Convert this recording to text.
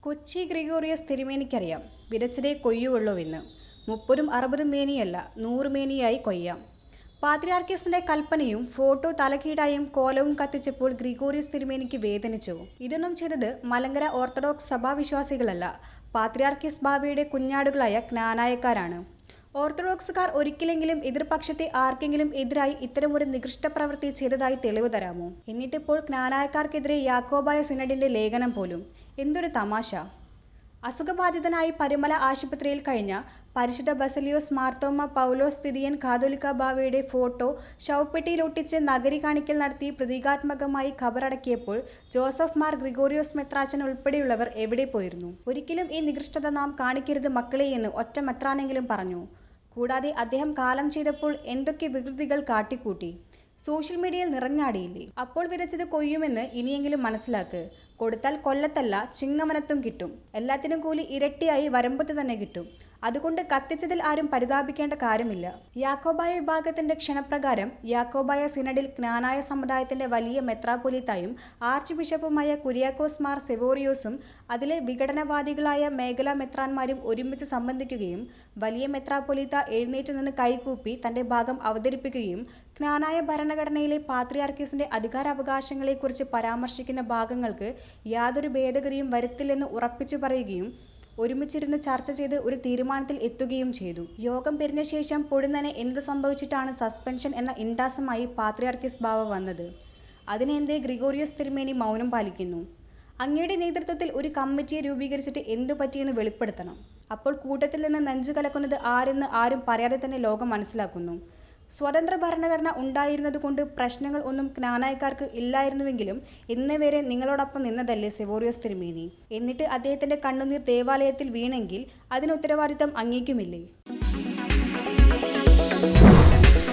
Kochi Gregorios തിരുമേനിക്കറിയാം വിതച്ചതേ കൊയ്യുവുള്ളൂവെന്ന്. 30ഉം 60ഉം മേനിയല്ല 100 മേനിയായി കൊയ്യാം. പാത്രിയാർക്കീസിന്റെ കൽപ്പനയും photo തലകീഴായും കോലവും കത്തിച്ചപ്പോൾ Gregorios തിരുമേനിക്ക് വേദനിച്ചു. ഇതൊന്നും ചെയ്തത് മലങ്കര ഓർത്തഡോക്സ് സഭാവിശ്വാസികളല്ല, പാത്രിയാർക്കീസ് ബാവയുടെ കുഞ്ഞാടുകളായ ക്നാനായക്കാരാണ്. ഓർത്തഡോക്സുകാർ ഒരിക്കലെങ്കിലും എതിർപക്ഷത്തെ ആർക്കെങ്കിലും എതിരായി ഇത്തരമൊരു നികൃഷ്ട പ്രവൃത്തി ചെയ്തതായി തെളിവ് തരാമോ? എന്നിട്ടിപ്പോൾ ക്നാനായക്കാർക്കെതിരെ യാക്കോബായ സിനഡിന്റെ ലേഖനം പോലും. എന്തൊരു തമാശ! അസുഖബാധിതനായി പരുമല ആശുപത്രിയിൽ കഴിഞ്ഞ പരിശുദ്ധ ബസലിയോസ് മാർത്തോമ്മ പൗലോസ് തിതിയൻ കാതോലിക്ക ബാവയുടെ ഫോട്ടോ ശവപ്പെട്ടിയിലൊട്ടിച്ച് നഗരി കാണിക്കൽ നടത്തി പ്രതീകാത്മകമായി ഖബറടക്കിയപ്പോൾ ജോസഫ് മാർ ഗ്രിഗോറിയോസ് മെത്രാച്ചൻ ഉൾപ്പെടെയുള്ളവർ എവിടെ പോയിരുന്നു? ഒരിക്കലും ഈ നികൃഷ്ടത നാം കാണിക്കരുത് മക്കളെ എന്ന് ഒറ്റ മെത്രാനെങ്കിലും പറഞ്ഞു. കൂടാതെ അദ്ദേഹം കാലം ചെയ്തപ്പോൾ എന്തൊക്കെ വികൃതികൾ കാട്ടിക്കൂട്ടി. സോഷ്യൽ മീഡിയയിൽ നിറഞ്ഞാടിയില്ലേ? അപ്പോൾ വിതച്ചത് കൊയ്യുമെന്ന് ഇനിയെങ്കിലും മനസ്സിലാക്ക്. കൊടുത്താൽ കൊല്ലത്തല്ല ചിങ്ങവനത്തും കിട്ടും. എല്ലാത്തിനും കൂലി ഇരട്ടിയായി വരമ്പത്ത് തന്നെ കിട്ടും. അതുകൊണ്ട് കത്തിച്ചതിൽ ആരും പരിതാപിക്കേണ്ട കാര്യമില്ല. യാക്കോബായ വിഭാഗത്തിന്റെ ക്ഷണപ്രകാരം യാക്കോബായ സിനഡിൽ ക്നാനായ സമുദായത്തിന്റെ വലിയ മെത്രാപ്പൊലീത്തായും ആർച്ച് ബിഷപ്പുമായ കുര്യാക്കോസ് മാർ സെവോറിയോസും അതിലെ വിഘടനവാദികളായ മേഖലാ മെത്രാന്മാരും ഒരുമിച്ച് സംബന്ധിക്കുകയും വലിയ മെത്രാപ്പൊലീത്ത എഴുന്നേറ്റ് നിന്ന് കൈകൂപ്പി തന്റെ ഭാഗം അവതരിപ്പിക്കുകയും ക്നാനായ ഭരണഘടനയിലെ പാത്രിയാർക്കീസിന്റെ അധികാരാവകാശങ്ങളെക്കുറിച്ച് പരാമർശിക്കുന്ന ഭാഗങ്ങൾക്ക് യാതൊരു ഭേദഗതിയും വരുത്തില്ലെന്ന് ഉറപ്പിച്ചു പറയുകയും ഒരുമിച്ചിരുന്ന് ചർച്ച ചെയ്ത് ഒരു തീരുമാനത്തിൽ എത്തുകയും ചെയ്തു. യോഗം പിരിഞ്ഞ ശേഷം പൊടുന്നനെ എന്ത് സംഭവിച്ചിട്ടാണ് സസ്പെൻഷൻ എന്ന ഇൻഡാസമായി പാത്രിയാർക്കീസ് ബാവ വന്നത്? അതിനെന്തേ ഗ്രിഗോറിയസ് തിരുമേനി മൗനം പാലിക്കുന്നു? അങ്ങയുടെ നേതൃത്വത്തിൽ ഒരു കമ്മിറ്റിയെ രൂപീകരിച്ചിട്ട് എന്തു പറ്റിയെന്ന് വെളിപ്പെടുത്തണം. അപ്പോൾ കൂട്ടത്തിൽ നിന്ന് നെഞ്ചു കലക്കുന്നത് ആരെന്ന് ആരും പറയാതെ തന്നെ ലോകം മനസ്സിലാക്കുന്നു. സ്വതന്ത്ര ഭരണഘടന ഉണ്ടായിരുന്നതുകൊണ്ട് പ്രശ്നങ്ങൾ ഒന്നും ക്നാനായക്കാർക്ക് ഇല്ലായിരുന്നുവെങ്കിലും ഇന്ന് വരെ നിങ്ങളോടൊപ്പം നിന്നതല്ലേ സെവോറിയോസ് തിരുമേനി? എന്നിട്ട് അദ്ദേഹത്തിന്റെ കണ്ണുനീർ ദേവാലയത്തിൽ വീണെങ്കിൽ അതിന് ഉത്തരവാദിത്തം അങ്ങേക്കുമില്ലേ?